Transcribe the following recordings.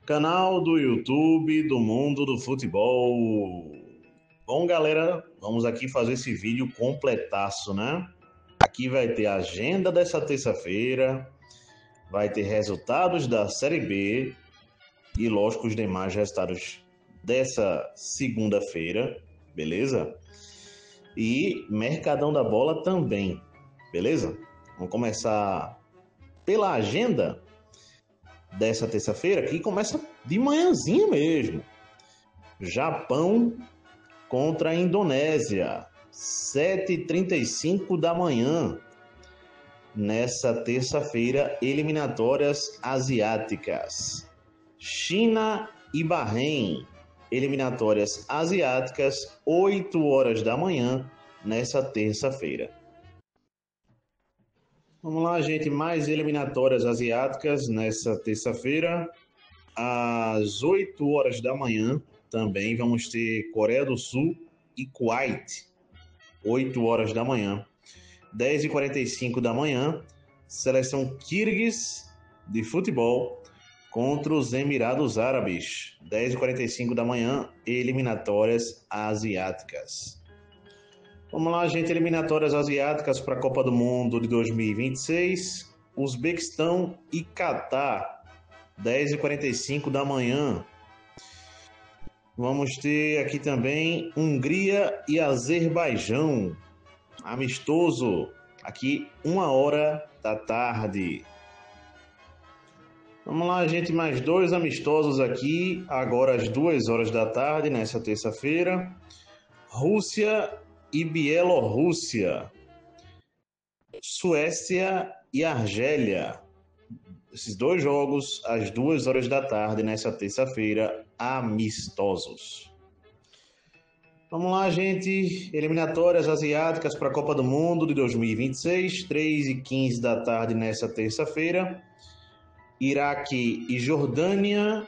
Canal do YouTube do Mundo do Futebol. Bom, galera, vamos aqui fazer esse vídeo completaço, né? Aqui vai ter a agenda dessa terça-feira, vai ter resultados da Série B e, lógico, os demais resultados dessa segunda-feira, beleza? E Mercadão da Bola também, beleza? Vamos começar pela agenda dessa terça-feira, que começa de manhãzinha mesmo. Japão contra a Indonésia, 7h35 da manhã. Nessa terça-feira, eliminatórias asiáticas. China e Bahrein, eliminatórias asiáticas, 8 horas da manhã, nessa terça-feira. Vamos lá, gente, mais eliminatórias asiáticas nessa terça-feira. Às 8 horas da manhã, também vamos ter Coreia do Sul e Kuwait, 8 horas da manhã. 10h45 da manhã, seleção Kirguiz de futebol contra os Emirados Árabes. 10h45 da manhã, eliminatórias asiáticas. Vamos lá, gente, eliminatórias asiáticas para a Copa do Mundo de 2026. Uzbequistão e Catar, 10h45 da manhã. Vamos ter aqui também Hungria e Azerbaijão, amistoso, aqui 1 hora da tarde. Vamos lá, gente, mais dois amistosos aqui, agora às 2 horas da tarde, nessa terça-feira. Rússia e Bielorrússia, Suécia e Argélia. Esses dois jogos às 2 horas da tarde, nessa terça-feira, amistosos. Vamos lá, gente. Eliminatórias asiáticas para a Copa do Mundo de 2026, 3h15 da tarde nessa terça-feira. Iraque e Jordânia,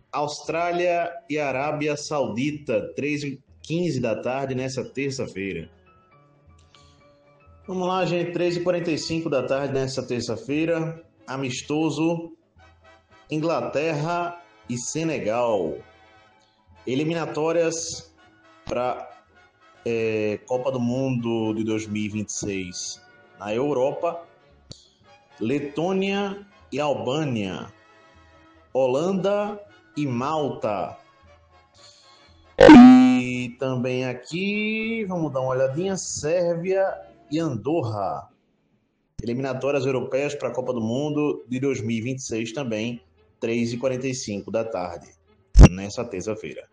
Austrália e Arábia Saudita, 3h15 da tarde nessa terça-feira. Vamos lá, gente. 3h45 da tarde nessa terça-feira, amistoso, Inglaterra e Senegal. Eliminatórias para Copa do Mundo de 2026 na Europa, Letônia e Albânia, Holanda e Malta. E também aqui, vamos dar uma olhadinha, Sérvia e Andorra. Eliminatórias europeias para a Copa do Mundo de 2026 também, 3h45 da tarde, nessa terça-feira.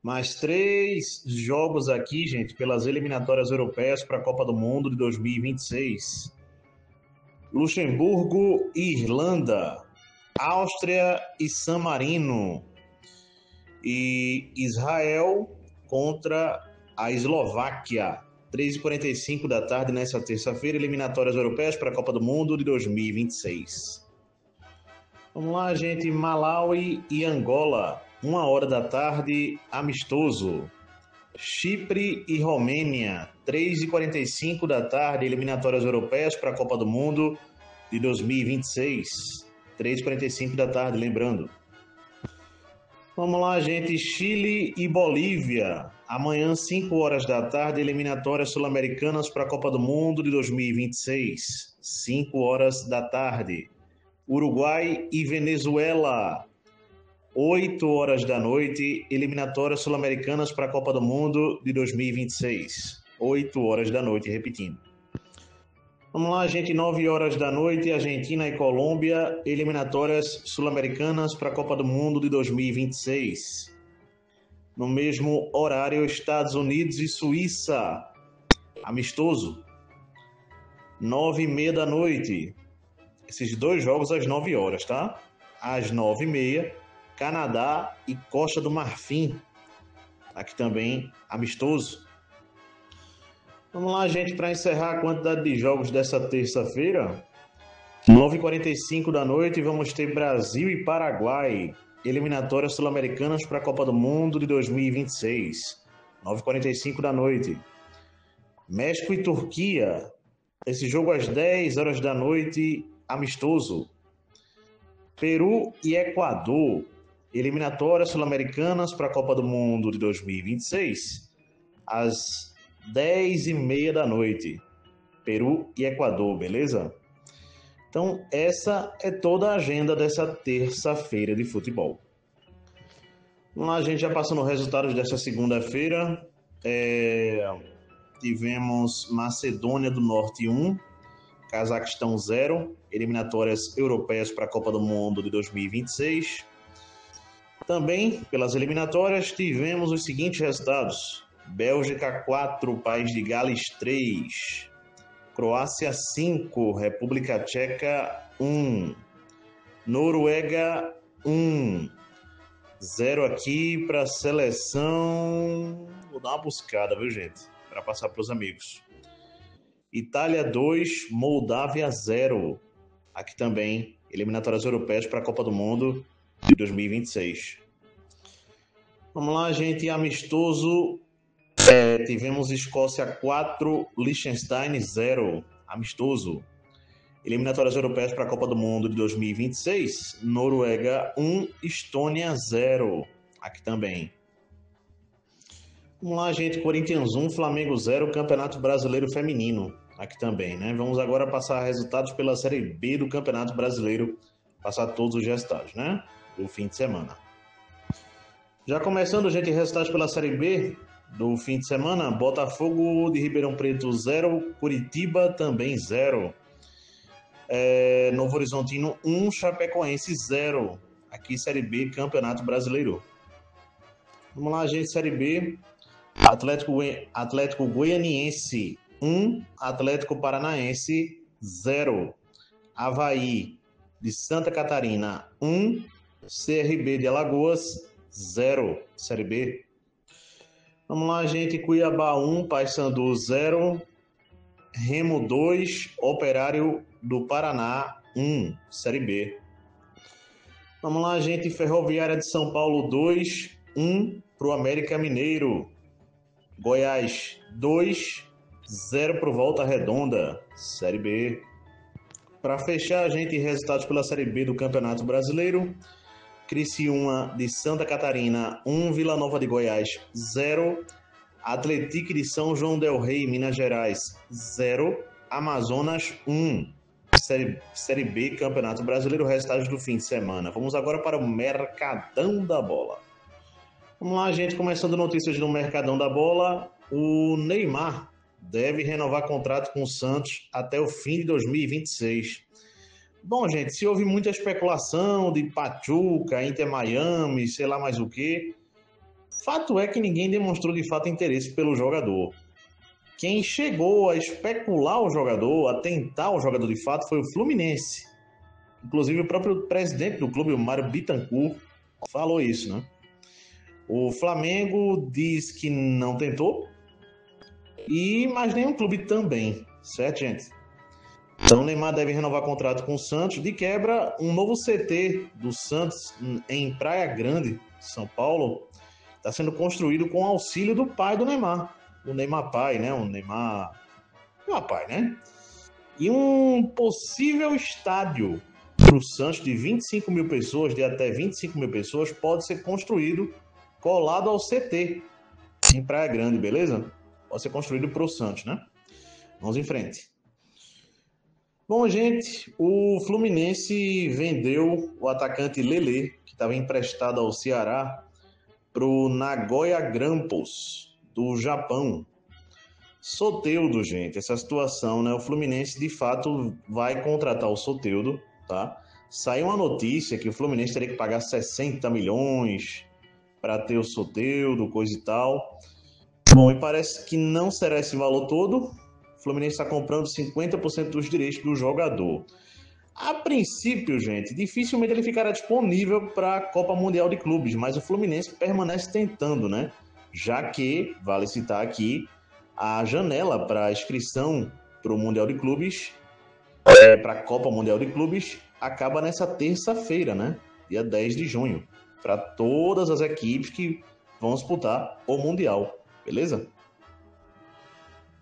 Mais 3 jogos aqui, gente, pelas eliminatórias europeias para a Copa do Mundo de 2026. Luxemburgo e Irlanda, Áustria e San Marino, e Israel contra a Eslováquia, 3h45 da tarde nessa terça-feira, eliminatórias europeias para a Copa do Mundo de 2026. Vamos lá, gente, Malawi e Angola, 1 hora da tarde, amistoso. Chipre e Romênia, 3h45 da tarde, eliminatórias europeias para a Copa do Mundo de 2026. 3h45 da tarde, lembrando. Vamos lá, gente, Chile e Bolívia, amanhã, 5 horas da tarde, eliminatórias sul-americanas para a Copa do Mundo de 2026. 5 horas da tarde. Uruguai e Venezuela, 8 horas da noite, eliminatórias sul-americanas para a Copa do Mundo de 2026. 8 horas da noite, repetindo. Vamos lá, gente, 9 horas da noite, Argentina e Colômbia, eliminatórias sul-americanas para a Copa do Mundo de 2026. No mesmo horário, Estados Unidos e Suíça, amistoso, 9h30 da noite. Esses dois jogos às 9 horas, tá? Às 9h30, Canadá e Costa do Marfim. Aqui também, amistoso. Vamos lá, gente, para encerrar a quantidade de jogos dessa terça-feira. 9h45 da noite, vamos ter Brasil e Paraguai. Eliminatórias sul-americanas para a Copa do Mundo de 2026. 9h45 da noite. México e Turquia. Esse jogo às 10 horas da noite, amistoso. Peru e Equador, eliminatórias sul-americanas para a Copa do Mundo de 2026, às 10h30 da noite. Peru e Equador, beleza? Então, essa é toda a agenda dessa terça-feira de futebol. Vamos lá, a gente já passando os resultados dessa segunda-feira. Tivemos Macedônia do Norte 1, Cazaquistão 0, eliminatórias europeias para a Copa do Mundo de 2026. Também, pelas eliminatórias, tivemos os seguintes resultados: Bélgica 4, País de Gales 3, Croácia 5, República Tcheca 1, Noruega 1, 0 aqui para a seleção. Vou dar uma buscada, viu, gente? Para passar para os amigos. Itália 2, Moldávia 0. Aqui também, eliminatórias europeias para a Copa do Mundo de 2026. Vamos lá, gente. Amistoso. Tivemos Escócia 4, Liechtenstein 0. Amistoso. Eliminatórias europeias para a Copa do Mundo de 2026. Noruega 1, Estônia 0. Aqui também. Vamos lá, gente. Corinthians 1, Flamengo 0, Campeonato Brasileiro Feminino. Aqui também, né? Vamos agora passar resultados pela Série B do Campeonato Brasileiro. Passar todos os resultados, né? Do fim de semana. Já começando, gente, resultados pela Série B do fim de semana. Botafogo de Ribeirão Preto 0, Curitiba também 0. Novo Horizontino 1, Chapecoense 0. Aqui Série B, Campeonato Brasileiro. Vamos lá, gente, Série B. Atlético Goianiense 1, Atlético Paranaense 0. Avaí de Santa Catarina 1, CRB de Alagoas 0. Série B. Vamos lá, gente. Cuiabá 1, Paysandu 0. Remo 2, Operário do Paraná 1. Série B. Vamos lá, gente. Ferroviária de São Paulo 2, 1 para o América Mineiro. Goiás 2, 0 para o Volta Redonda. Série B. Para fechar, gente, resultados pela Série B do Campeonato Brasileiro. Criciúma de Santa Catarina 1, Vila Nova de Goiás 0, Atlético de São João del Rei, Minas Gerais 0, Amazonas 1. Série B, Campeonato Brasileiro, resultados do fim de semana. Vamos agora para o Mercadão da Bola. Vamos lá, gente, começando notícias do Mercadão da Bola. O Neymar deve renovar contrato com o Santos até o fim de 2026. Bom, gente, se houve muita especulação de Pachuca, Inter Miami, sei lá mais o que, fato é que ninguém demonstrou de fato interesse pelo jogador. Quem chegou a especular o jogador, a tentar o jogador de fato, foi o Fluminense. Inclusive o próprio presidente do clube, o Mário Bittencourt, falou isso, né? O Flamengo diz que não tentou, mas nenhum clube também, certo, gente? Então o Neymar deve renovar contrato com o Santos. De quebra, um novo CT do Santos em Praia Grande, São Paulo, está sendo construído com auxílio do pai do Neymar. O Neymar pai, né? O Neymar pai, né? E um possível estádio para o Santos de 25 mil pessoas, de até 25 mil pessoas, pode ser construído colado ao CT em Praia Grande, beleza? Pode ser construído para o Santos, né? Vamos em frente. Bom, gente, o Fluminense vendeu o atacante Lelê, que estava emprestado ao Ceará, para o Nagoya Grampus, do Japão. Soteldo, gente, essa situação, né? O Fluminense, de fato, vai contratar o Soteldo, tá? Saiu uma notícia que o Fluminense teria que pagar 60 milhões para ter o Soteldo, coisa e tal. Bom, e parece que não será esse valor todo. O Fluminense está comprando 50% dos direitos do jogador. A princípio, gente, dificilmente ele ficará disponível para a Copa Mundial de Clubes, mas o Fluminense permanece tentando, né? Já que, vale citar aqui, a janela para inscrição para o Mundial de Clubes, para a Copa Mundial de Clubes, acaba nessa terça-feira, né? Dia 10 de junho, para todas as equipes que vão disputar o Mundial, beleza?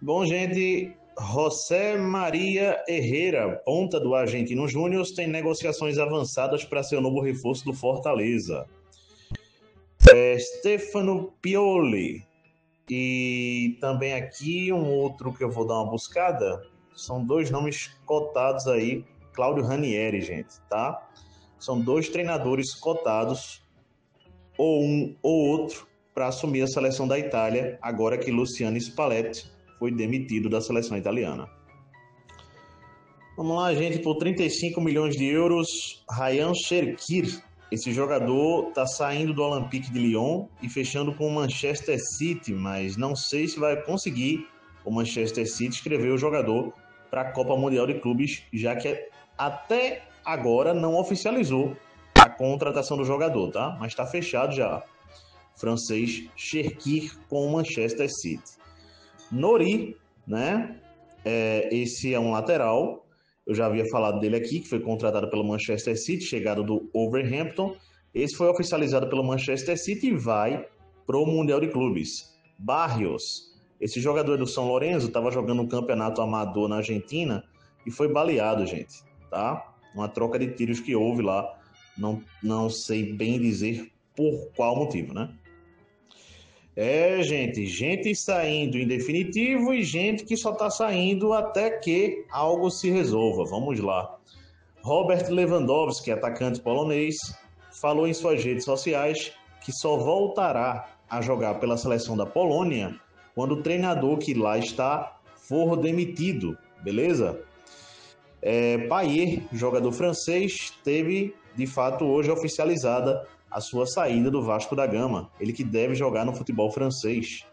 Bom, gente, José Maria Herrera, ponta do Argentino Júnior, tem negociações avançadas para ser o novo reforço do Fortaleza. Stefano Pioli. E também aqui um outro que eu vou dar uma buscada. São dois nomes cotados aí. Cláudio Ranieri, gente, tá? São dois treinadores cotados, ou um ou outro, para assumir a seleção da Itália, agora que Luciano Spalletti foi demitido da seleção italiana. Vamos lá, gente, por 35 milhões de euros, Ryan Cherki. Esse jogador está saindo do Olympique de Lyon e fechando com o Manchester City, mas não sei se vai conseguir o Manchester City escrever o jogador para a Copa Mundial de Clubes, já que até agora não oficializou a contratação do jogador, tá? Mas está fechado já. Francês Cherki com o Manchester City. Nori, né? Esse é um lateral. Eu já havia falado dele aqui, que foi contratado pelo Manchester City, chegado do Wolverhampton. Esse foi oficializado pelo Manchester City e vai para o Mundial de Clubes. Barrios, esse jogador do São Lourenço, estava jogando um campeonato amador na Argentina e foi baleado, gente, tá? Uma troca de tiros que houve lá, não sei bem dizer por qual motivo, né? Gente saindo em definitivo e gente que só está saindo até que algo se resolva. Vamos lá. Robert Lewandowski, atacante polonês, falou em suas redes sociais que só voltará a jogar pela seleção da Polônia quando o treinador que lá está for demitido, beleza? Payet, jogador francês, teve de fato hoje oficializada a sua saída do Vasco da Gama. Ele que deve jogar no futebol francês.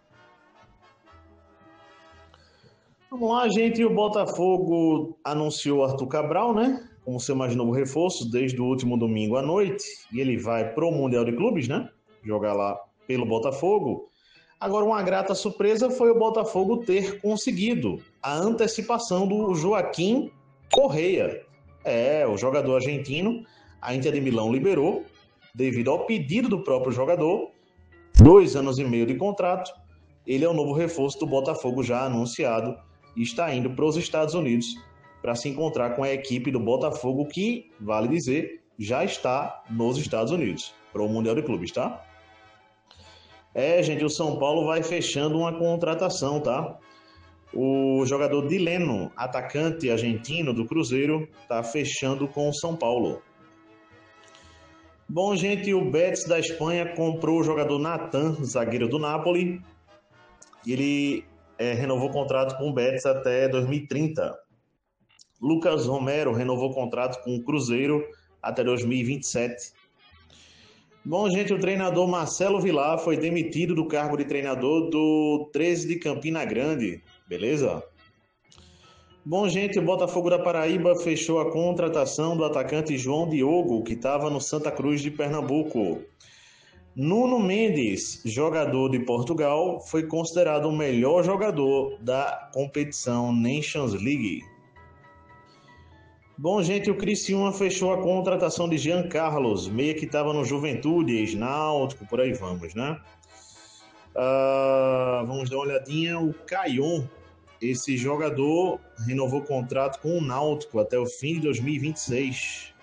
Vamos lá, gente. O Botafogo anunciou Arthur Cabral, né? Como seu mais novo reforço desde o último domingo à noite. E ele vai pro Mundial de Clubes, né? Jogar lá pelo Botafogo. Agora, uma grata surpresa foi o Botafogo ter conseguido a antecipação do Joaquim Correia. O jogador argentino, a Inter de Milão liberou, devido ao pedido do próprio jogador, 2 anos e meio de contrato. Ele é o novo reforço do Botafogo já anunciado e está indo para os Estados Unidos para se encontrar com a equipe do Botafogo que, vale dizer, já está nos Estados Unidos para o Mundial de Clubes, tá? Gente, o São Paulo vai fechando uma contratação, tá? O jogador Dileno, atacante argentino do Cruzeiro, está fechando com o São Paulo. Bom, gente, o Betis da Espanha comprou o jogador Nathan, zagueiro do Napoli. Ele renovou o contrato com o Betis até 2030. Lucas Romero renovou o contrato com o Cruzeiro até 2027. Bom, gente, o treinador Marcelo Villar foi demitido do cargo de treinador do 13 de Campina Grande, beleza? Bom, gente, o Botafogo da Paraíba fechou a contratação do atacante João Diogo, que estava no Santa Cruz de Pernambuco. Nuno Mendes, jogador de Portugal, foi considerado o melhor jogador da competição Nations League. Bom, gente, o Criciúma fechou a contratação de Jean Carlos, meia que estava no Juventude, ex-Náutico, por aí vamos, né? Vamos dar uma olhadinha, o Caion. Esse jogador renovou o contrato com o Náutico até o fim de 2026.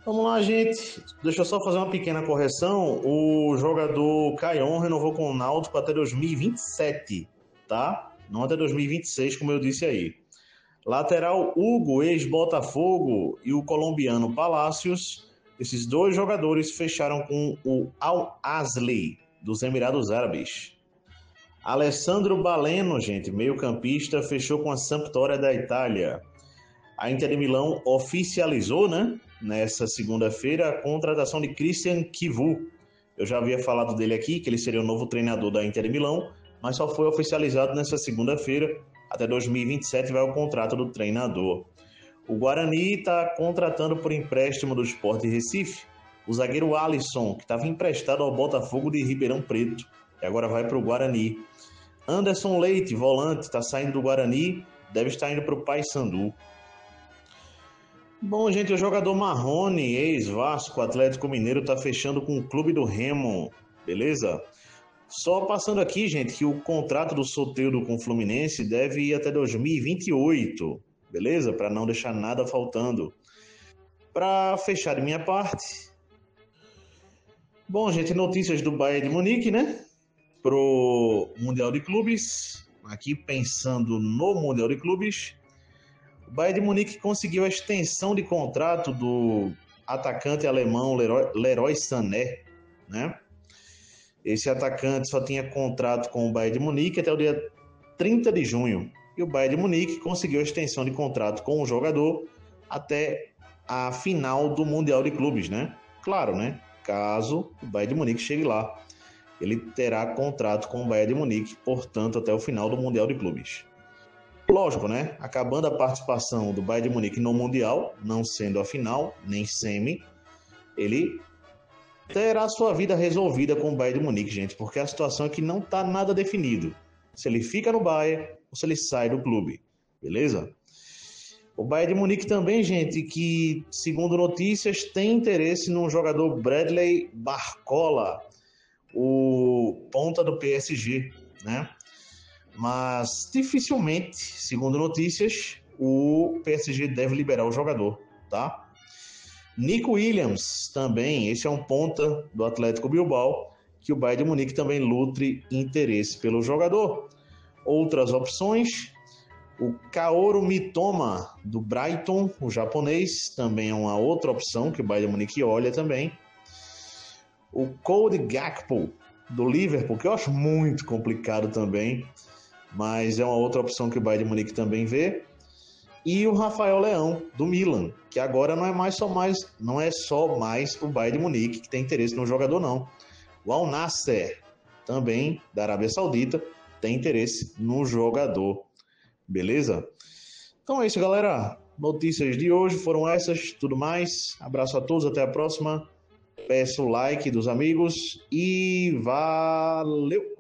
Vamos lá, gente. Deixa eu só fazer uma pequena correção. O jogador Caion renovou com o Náutico até 2027, tá? Não até 2026, como eu disse aí. Lateral Hugo, ex-Botafogo, e o colombiano Palácios. Esses dois jogadores fecharam com o Al-Ahly, dos Emirados Árabes. Alessandro Baleno, gente, meio-campista, fechou com a Sampdoria da Itália. A Inter de Milão oficializou, né, nessa segunda-feira, a contratação de Christian Chivu. Eu já havia falado dele aqui, que ele seria o novo treinador da Inter de Milão, mas só foi oficializado nessa segunda-feira. Até 2027 vai o contrato do treinador. O Guarani está contratando por empréstimo do Sport Recife o zagueiro Alisson, que estava emprestado ao Botafogo de Ribeirão Preto, e agora vai para o Guarani. Anderson Leite, volante, está saindo do Guarani, deve estar indo para o Paysandu. Bom, gente, o jogador Marrone, ex-Vasco, Atlético Mineiro, está fechando com o clube do Remo, beleza? Só passando aqui, gente, que o contrato do Soteldo com o Fluminense deve ir até 2028, beleza? Para não deixar nada faltando. Para fechar de minha parte, bom, gente, notícias do Bayern de Munique, né? Pro Mundial de Clubes. Aqui pensando no Mundial de Clubes, o Bayern de Munique conseguiu a extensão de contrato do atacante alemão Leroy Sané, né? Esse atacante só tinha contrato com o Bayern de Munique até o dia 30 de junho. E o Bayern de Munique conseguiu a extensão de contrato com o jogador até a final do Mundial de Clubes, né? Claro, né? Caso o Bayern de Munique chegue lá, ele terá contrato com o Bayern de Munique, portanto, até o final do Mundial de Clubes. Lógico, né? Acabando a participação do Bayern de Munique no Mundial, não sendo a final, nem semi, ele terá sua vida resolvida com o Bayern de Munique, gente, porque a situação é que não está nada definido. Se ele fica no Bayern ou se ele sai do clube, beleza? O Bayern de Munique também, gente, que, segundo notícias, tem interesse no jogador Bradley Barcola, o ponta do PSG, né? Mas dificilmente, segundo notícias, o PSG deve liberar o jogador, tá? Nico Williams também, esse é um ponta do Atlético Bilbao, que o Bayern de Munique também nutre interesse pelo jogador. Outras opções, o Kaoru Mitoma, do Brighton, o japonês, também é uma outra opção que o Bayern de Munique olha também. O Cody Gakpo, do Liverpool, que eu acho muito complicado também, mas é uma outra opção que o Bayern de Munique também vê. E o Rafael Leão, do Milan, que agora não é só mais o Bayern de Munique que tem interesse no jogador, não. O Al Nassr, também da Arábia Saudita, tem interesse no jogador. Beleza? Então é isso, galera. Notícias de hoje foram essas, tudo mais. Abraço a todos, até a próxima. Peço o like dos amigos e valeu!